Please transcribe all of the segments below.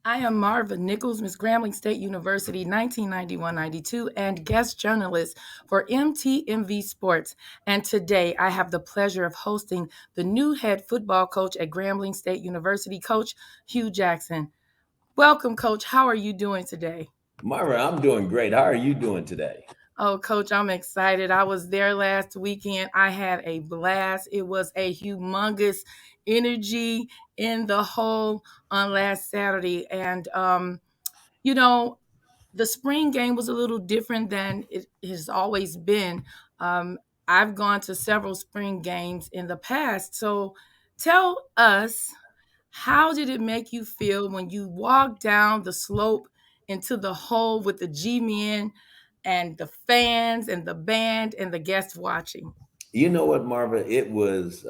I am Marva Nichols, Miss Grambling State University, 1991-92, and guest journalist for MTMV Sports. And today I have the pleasure of hosting the new head football coach at Grambling State University, Coach Hue Jackson. Welcome, Coach. How are you doing today? Marva, I'm doing great. How are you doing today? Oh, Coach, I'm excited. I was there last weekend. I had a blast. It was a humongous energy in the hole on last Saturday. And, you know, the spring game was a little different than it has always been. Um, I've gone to several spring games in the past. So tell us, how did it make you feel when you walked down the slope into the hole with the G men and the fans and the band and the guests watching? You know what, Marva? It was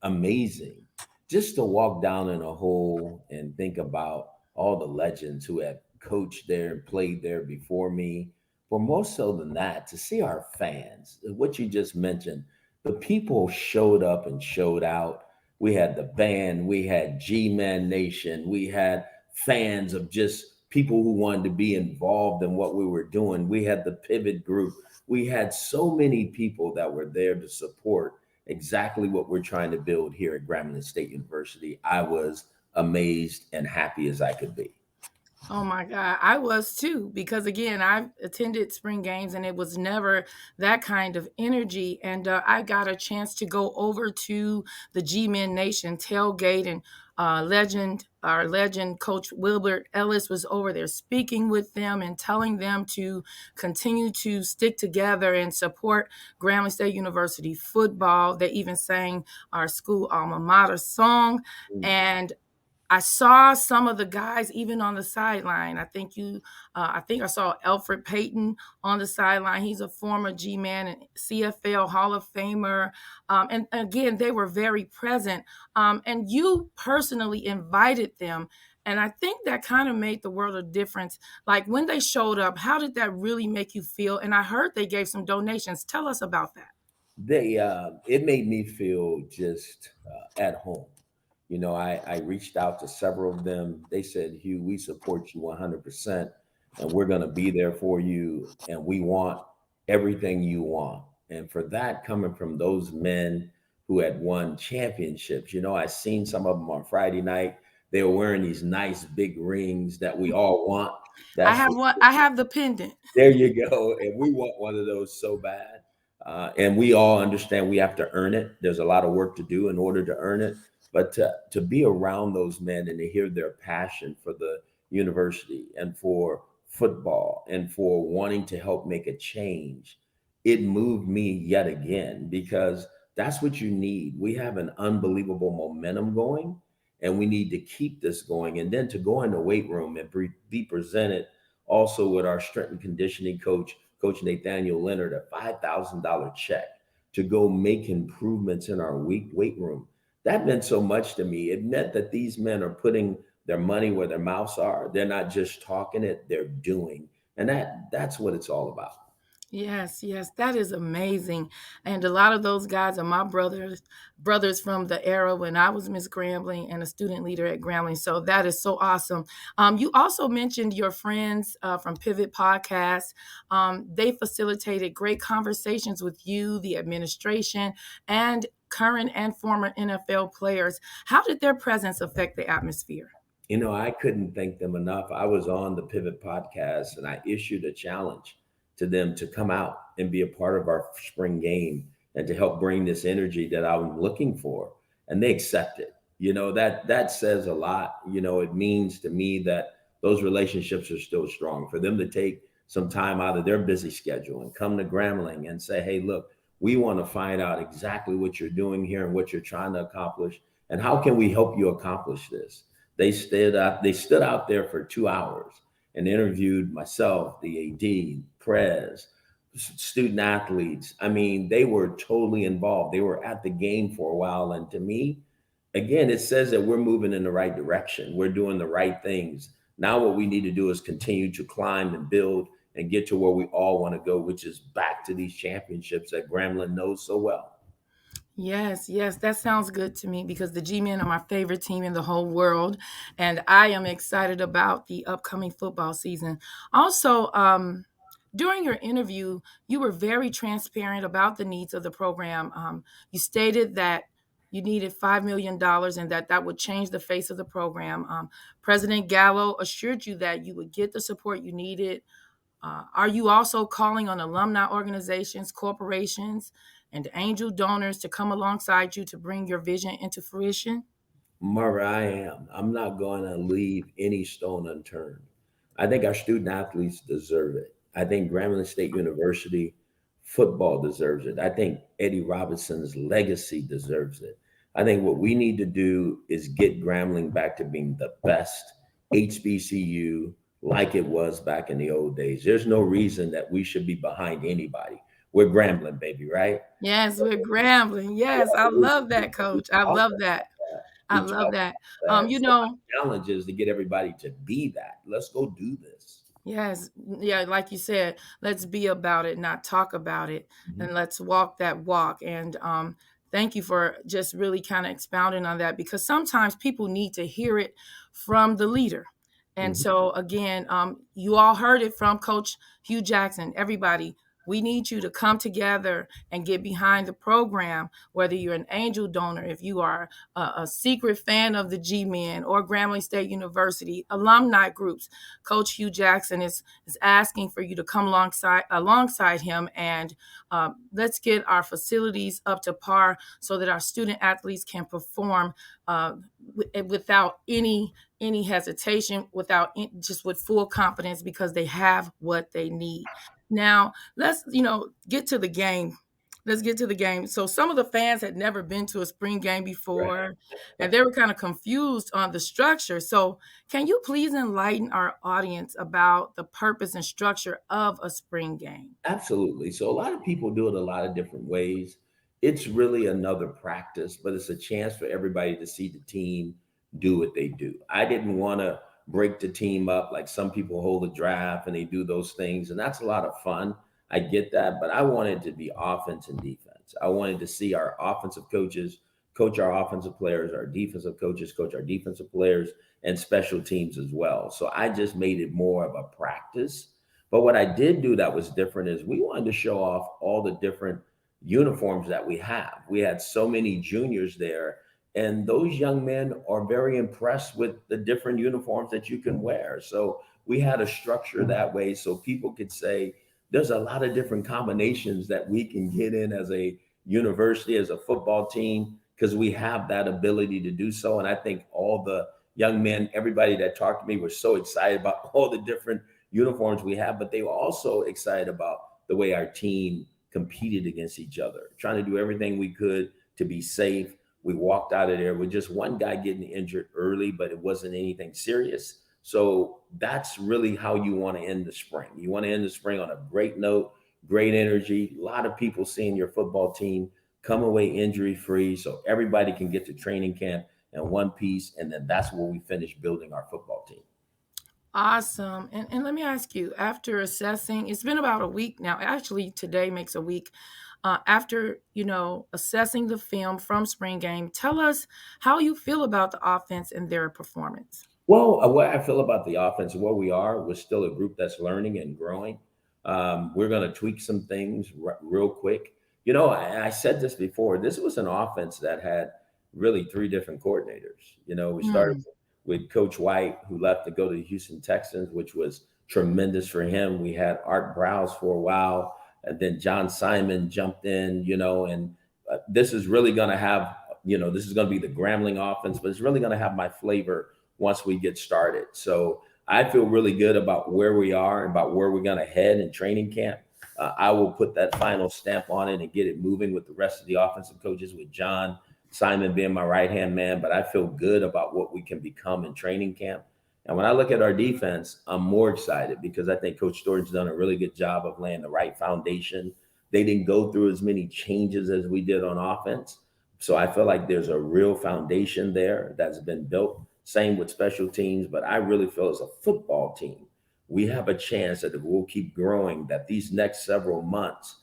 amazing just to walk down in a hole and think about all the legends who had coached there and played there before me. But more so than that, to see our fans, what you just mentioned, the people showed up and showed out. We had the band, we had G-Man Nation, we had fans of just people who wanted to be involved in what we were doing. We had the pivot group. We had so many people that were there to support exactly what we're trying to build here at Grambling State University. I was amazed and happy as I could be. Oh my God, I was too, because again, I've attended spring games and it was never that kind of energy. And I got a chance to go over to the G Men Nation tailgate, and our legend, Coach Wilbert Ellis, was over there speaking with them and telling them to continue to stick together and support Grambling State University football. They even sang our school alma mater song. And I saw some of the guys even on the sideline. I think I saw Alfred Payton on the sideline. He's a former G-man and CFL Hall of Famer. And again, they were very present. And you personally invited them. And I think that kind of made the world of difference. Like when they showed up, how did that really make you feel? And I heard they gave some donations. Tell us about that. It made me feel just at home. I reached out to several of them. They said, Hugh, we support you 100%, and we're going to be there for you, and we want everything you want. And for that, coming from those men who had won championships, I seen some of them on Friday night. They were wearing these nice big rings that we all want. I That's have one. I have the pendant. There you go. And we want one of those so bad. And we all understand we have to earn it. There's a lot of work to do in order to earn it. But to be around those men and to hear their passion for the university and for football and for wanting to help make a change, it moved me yet again, because that's what you need. We have an unbelievable momentum going, and we need to keep this going. And then to go in the weight room and be presented also with our strength and conditioning coach, Coach Nathaniel Leonard, a $5,000 check to go make improvements in our weight room. That meant so much to me. It meant that these men are putting their money where their mouths are. They're not just talking it, they're doing. And that's what it's all about. Yes, yes, that is amazing. And a lot of those guys are my brothers from the era when I was Miss Grambling and a student leader at Grambling. So that is so awesome. You also mentioned your friends from Pivot Podcast. They facilitated great conversations with you, the administration, and current and former NFL players. How did their presence affect the atmosphere? I couldn't thank them enough. I was on the Pivot Podcast and I issued a challenge to them to come out and be a part of our spring game and to help bring this energy that I'm looking for. And they accept it. That says a lot. It means to me that those relationships are still strong. For them to take some time out of their busy schedule and come to Grambling and say, hey, look, we want to find out exactly what you're doing here and what you're trying to accomplish. And how can we help you accomplish this? They stood out there for 2 hours and interviewed myself, the AD, Prez, student athletes. I mean, they were totally involved. They were at the game for a while. And to me, again, it says that we're moving in the right direction. We're doing the right things. Now, what we need to do is continue to climb and build and get to where we all want to go, which is back to these championships that Gremlin knows so well. Yes, yes, that sounds good to me because the G Men are my favorite team in the whole world, and I am excited about the upcoming football season. Also, during your interview, you were very transparent about the needs of the program. You stated that you needed $5 million and that would change the face of the program. President Gallo assured you that you would get the support you needed. Are you also calling on alumni organizations, corporations, and angel donors to come alongside you to bring your vision into fruition? Marva, I am. I'm not going to leave any stone unturned. I think our student athletes deserve it. I think Grambling State University football deserves it. I think Eddie Robinson's legacy deserves it. I think what we need to do is get Grambling back to being the best HBCU like it was back in the old days. There's no reason that we should be behind anybody. We're Grambling, baby, right? Yes, we're Grambling. Yes, I We love that, Coach. I talk love about that. that. I We love talk that. about that. You So know, my challenge is to get everybody to be that. Let's go do this. yes, yeah, like you said, let's be about it, not talk about it, Mhm. and let's walk that walk. And thank you for just really kind of expounding on that because sometimes people need to hear it from the leader. And Mhm. so, again, you all heard it from Coach Hue Jackson. Everybody, we need you to come together and get behind the program, whether you're an angel donor, if you are a secret fan of the G Men or Grambling State University, alumni groups. Coach Hue Jackson is asking for you to come alongside him and let's get our facilities up to par so that our student athletes can perform without any hesitation, just with full confidence because they have what they need. Now let's get to the game. Let's get to the game. So some of the fans had never been to a spring game Right. before, and they were kind of confused on the structure. So can you please enlighten our audience about the purpose and structure of a spring game? Absolutely. So a lot of people do it a lot of different ways. It's really another practice, but it's a chance for everybody to see the team do what they do. I didn't want to break the team up like some people hold a draft and they do those things, and that's a lot of fun. I get that, but I wanted to be offense and defense. I wanted to see our offensive coaches coach our offensive players, our defensive coaches coach our defensive players, and special teams as well. So I just made it more of a practice, but what I did do that was different is we wanted to show off all the different uniforms that we have. We had so many juniors there, and those young men are very impressed with the different uniforms that you can wear. So we had a structure that way so people could say, there's a lot of different combinations that we can get in as a university, as a football team, because we have that ability to do so. And I think all the young men, everybody that talked to me, were so excited about all the different uniforms we have, but they were also excited about the way our team competed against each other, trying to do everything we could to be safe. We walked out of there with just one guy getting injured early, but it wasn't anything serious. So that's really how you want to end the spring. You want to end the spring on a great note, great energy, a lot of people seeing your football team come away injury free so everybody can get to training camp in one piece. And then that's where we finish building our football team. Awesome. And let me ask you, after assessing, it's been about a week now. Actually, today makes a week. After, assessing the film from spring game, tell us how you feel about the offense and their performance. Well, what I feel about the offense, where we are, we're still a group that's learning and growing. We're going to tweak some things real quick. I said this before. This was an offense that had really three different coordinators. We started Mm, with Coach White, who left to go to the Houston Texans, which was tremendous for him. We had Art Browse for a while and then John Simon jumped in, and this is really going to have, this is going to be the Grambling offense, but it's really going to have my flavor once we get started. So I feel really good about where we are and about where we're going to head in training camp. I will put that final stamp on it and get it moving with the rest of the offensive coaches, with John Simon being my right-hand man. But I feel good about what we can become in training camp. And when I look at our defense, I'm more excited because I think Coach Thornton's done a really good job of laying the right foundation. They didn't go through as many changes as we did on offense. So I feel like there's a real foundation there that's been built. Same with special teams, but I really feel as a football team, we have a chance that if we'll keep growing, that these next several months,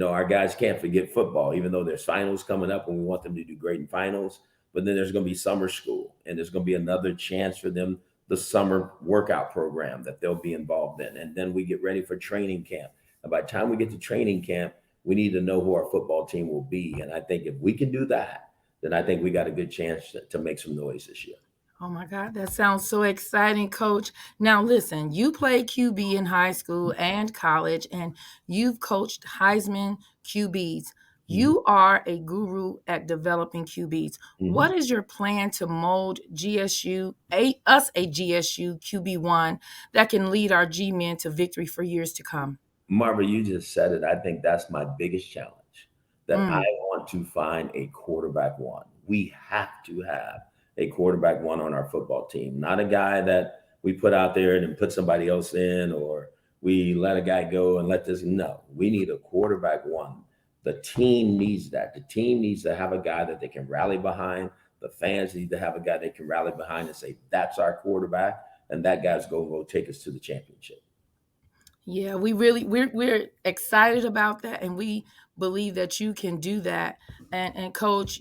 our guys can't forget football, even though there's finals coming up and we want them to do great in finals. But then there's going to be summer school, and there's going to be another chance for them, the summer workout program that they'll be involved in. And then we get ready for training camp. And by the time we get to training camp, we need to know who our football team will be. And I think if we can do that, then I think we got a good chance to make some noise this year. Oh my God, that sounds so exciting, Coach. Now, listen, you played QB in high school and college, and you've coached Heisman QBs. Mhm. You are a guru at developing QBs. What Mhm. is your plan to mold us a GSU QB1 that can lead our G men to victory for years to come? Marva, you just said it. I think that's my biggest challenge, that I Mm. want to find a quarterback one. We have to have a quarterback one on our football team, not a guy that we put out there and then put somebody else in, or we let a guy go and let this. No, we need a quarterback one. The team needs that. The team needs to have a guy that they can rally behind. The fans need to have a guy they can rally behind and say, that's our quarterback. And that guy's going to go take us to the championship. Yeah, we're excited about that, and we believe that you can do that. And Coach,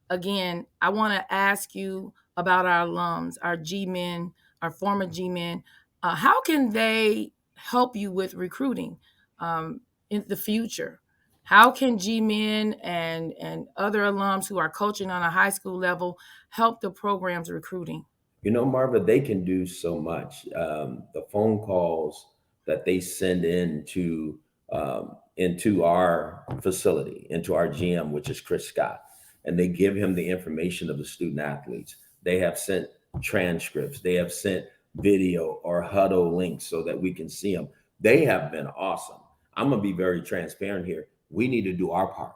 again, I want to ask you about our alums, our G men, our former G men. How can they help you with recruiting in the future? How can G men and other alums who are coaching on a high school level help the program's recruiting? Marva, they can do so much. The phone calls that they send into our facility, into our GM, which is Chris Scott, and they give him the information of the student athletes. They have sent transcripts. They have sent video or huddle links so that we can see them. They have been awesome. I'm gonna be very transparent here. We need to do our part.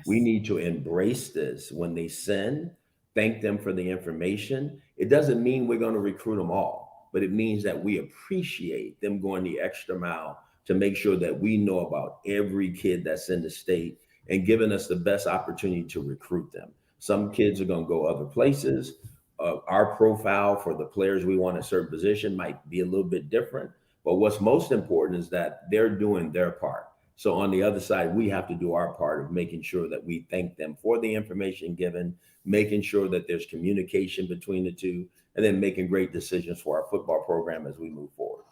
We Yes. need to embrace this when they send, thank them for the information. It doesn't mean we're going to recruit them all, but it means that we appreciate them going the extra mile to make sure that we know about every kid that's in the state and giving us the best opportunity to recruit them. Some kids are going to go other places. Our profile for the players we want a certain position might be a little bit different, but what's most important is that they're doing their part. So on the other side, we have to do our part of making sure that we thank them for the information given, making sure that there's communication between the two, and then making great decisions for our football program as we move forward.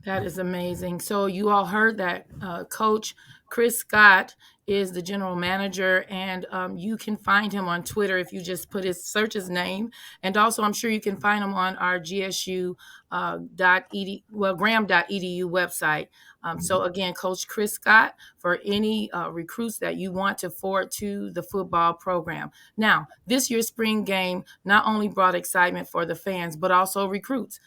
That is amazing. So you all heard that Coach Chris Scott is the general manager, and you can find him on Twitter if you just search his name, and also I'm sure you can find him on our GSU Graham.edu website. So again, Coach Chris Scott, for any recruits that you want to forward to the football program. Now, this year's spring game not only brought excitement for the fans, but also recruits.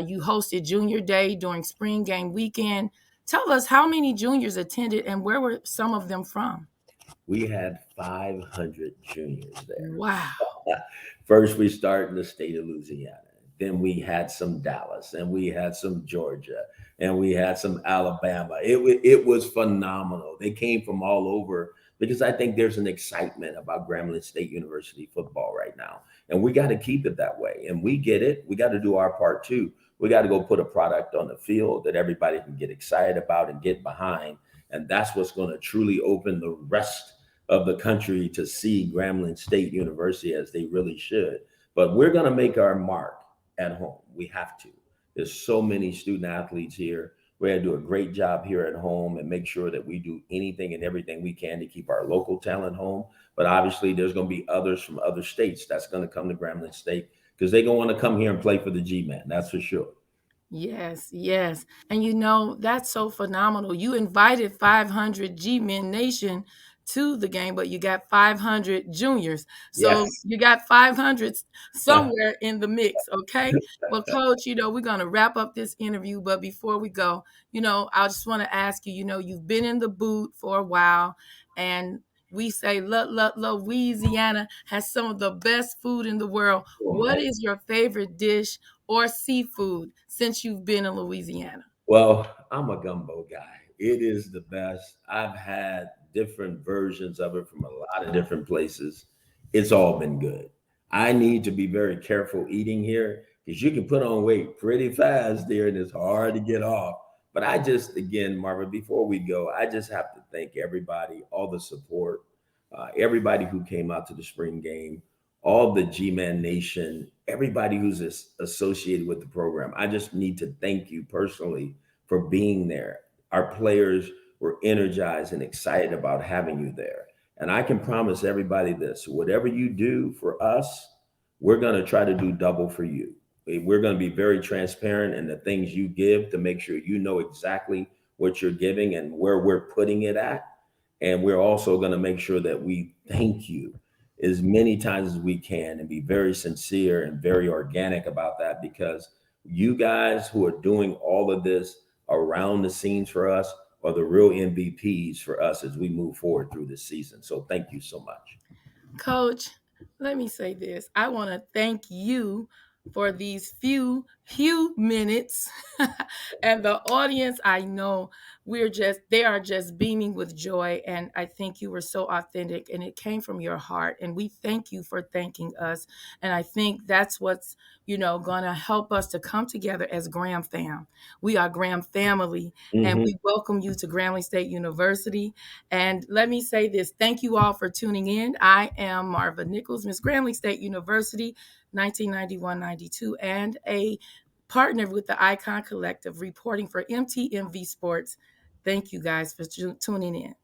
You hosted Junior Day during spring game weekend. Tell us how many juniors attended and where were some of them from? We had 500 juniors there. Wow. First, we start in the state of Louisiana. Then we had some Dallas, and we had some Georgia, and we had some Alabama. It was phenomenal. They came from all over because I think there's an excitement about Grambling State University football right now, and we got to keep it that way. And we get it. We got to do our part too. We got to go put a product on the field that everybody can get excited about and get behind, and that's what's going to truly open the rest of the country to see Grambling State University as they really should. But we're going to make our mark at home. We have to. There's so many student athletes here. We're going to do a great job here at home and make sure that we do anything and everything we can to keep our local talent home. But obviously, there's going to be others from other states that's going to come to Grambling State because they're going to want to come here and play for the G-Man. That's for sure. Yes, yes. And that's so phenomenal. You invited 500 G Men Nation to the game, but you got 500 juniors. So Yes. you got 500 somewhere in the mix, okay? Well, Coach, we're going to wrap up this interview. But before we go, I just want to ask you, you've been in the boot for a while, and we say Louisiana has some of the best food in the world. What is your favorite dish or seafood since you've been in Louisiana? Well, I'm a gumbo guy. It is the best. I've had different versions of it from a lot of different places. It's all been good. I need to be very careful eating here because you can put on weight pretty fast there and it's hard to get off. But I just, again, Marvin, before we go, I just have to thank everybody, all the support, everybody who came out to the spring game, all the G-Man Nation, everybody who's associated with the program. I just need to thank you personally for being there. Our players were energized and excited about having you there. And I can promise everybody this: whatever you do for us, we're going to try to do double for you. We're going to be very transparent in the things you give to make sure you know exactly what you're giving and where we're putting it at. And we're also going to make sure that we thank you as many times as we can and be very sincere and very organic about that, because you guys who are doing all of this around the scenes for us are the real MVPs for us as we move forward through this season. So thank you so much. Coach, let me say this. I want to thank you for these few minutes. And the audience, I know they are just beaming with joy. And I think you were so authentic and it came from your heart. And we thank you for thanking us. And I think that's what's, going to help us to come together as Graham fam. We are Graham family, and Mhm. we welcome you to Grambling State University. And let me say this: thank you all for tuning in. I am Marva Nichols, Miss Grambling State University, 1991-92, and a partner with the Icon Collective, reporting for MTMV Sports. Thank you guys for tuning in.